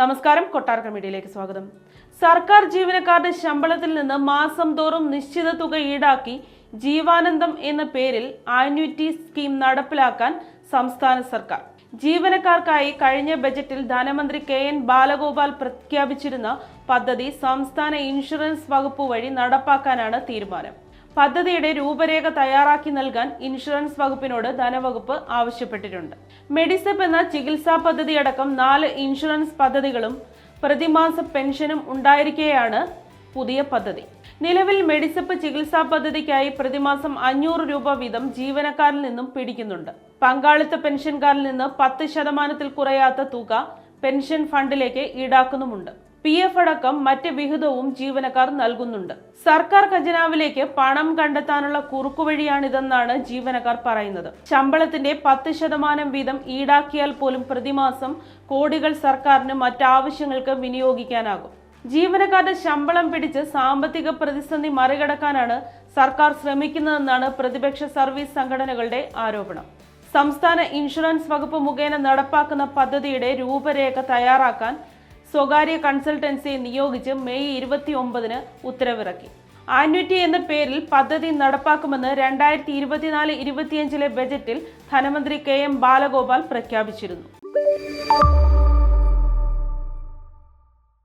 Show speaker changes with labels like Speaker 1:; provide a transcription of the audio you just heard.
Speaker 1: നമസ്കാരം, കൊട്ടാരക്കര മീഡിയയിലേക്ക് സ്വാഗതം. സർക്കാർ ജീവനക്കാരുടെ ശമ്പളത്തിൽ നിന്ന് മാസം തോറും നിശ്ചിത തുക ഈടാക്കി ജീവാനന്ദം എന്ന പേരിൽ ആന്വിറ്റി സ്കീം നടപ്പിലാക്കാൻ സംസ്ഥാന സർക്കാർ. ജീവനക്കാർക്കായി കഴിഞ്ഞ ബജറ്റിൽ ധനമന്ത്രി KN ബാലഗോപാൽ പ്രഖ്യാപിച്ചിരുന്ന പദ്ധതി സംസ്ഥാന ഇൻഷുറൻസ് വകുപ്പ് വഴി നടപ്പാക്കാനാണ് തീരുമാനം. പദ്ധതിയുടെ രൂപരേഖ തയ്യാറാക്കി നൽകാൻ ഇൻഷുറൻസ് വകുപ്പിനോട് ധനവകുപ്പ് ആവശ്യപ്പെട്ടിട്ടുണ്ട്. മെഡിസെപ്പ് എന്ന ചികിത്സാ പദ്ധതി അടക്കം 4 ഇൻഷുറൻസ് പദ്ധതികളും പ്രതിമാസ പെൻഷനും ഉണ്ടായിരിക്കെയാണ് പുതിയ പദ്ധതി. നിലവിൽ മെഡിസെപ്പ് ചികിത്സാ പദ്ധതിക്കായി പ്രതിമാസം 500 രൂപ വീതം ജീവനക്കാരിൽ നിന്നും പിടിക്കുന്നുണ്ട്. പങ്കാളിത്ത പെൻഷൻകാരിൽ നിന്ന് 10% കുറയാത്ത തുക പെൻഷൻ ഫണ്ടിലേക്ക് ഈടാക്കുന്നുമുണ്ട്. PF അടക്കം മറ്റ് വിഹിതവും ജീവനക്കാർ നൽകുന്നുണ്ട്. സർക്കാർ ഖജനാവിലേക്ക് പണം കണ്ടെത്താനുള്ള കുറുക്കുവഴിയാണിതെന്നാണ് ജീവനക്കാർ പറയുന്നത്. ശമ്പളത്തിന്റെ 10% വീതം ഈടാക്കിയാൽ പോലും പ്രതിമാസം കോടികൾ സർക്കാരിന് മറ്റാവശ്യങ്ങൾക്ക് വിനിയോഗിക്കാനാകും. ജീവനക്കാരുടെ ശമ്പളം പിടിച്ച് സാമ്പത്തിക പ്രതിസന്ധി മറികടക്കാനാണ് സർക്കാർ ശ്രമിക്കുന്നതെന്നാണ് പ്രതിപക്ഷ സർവീസ് സംഘടനകളുടെ ആരോപണം. സംസ്ഥാന ഇൻഷുറൻസ് വകുപ്പ് മുഖേന നടപ്പാക്കുന്ന പദ്ധതിയുടെ രൂപരേഖ തയ്യാറാക്കാൻ സ്വകാര്യ കൺസൾട്ടൻസിയെ നിയോഗിച്ച് മെയ് 29 ഉത്തരവിറക്കി. ആന്വിറ്റി എന്ന പേരിൽ പദ്ധതി നടപ്പാക്കുമെന്ന് 2024-25 ബജറ്റിൽ ധനമന്ത്രി KM ബാലഗോപാൽ പ്രഖ്യാപിച്ചിരുന്നു.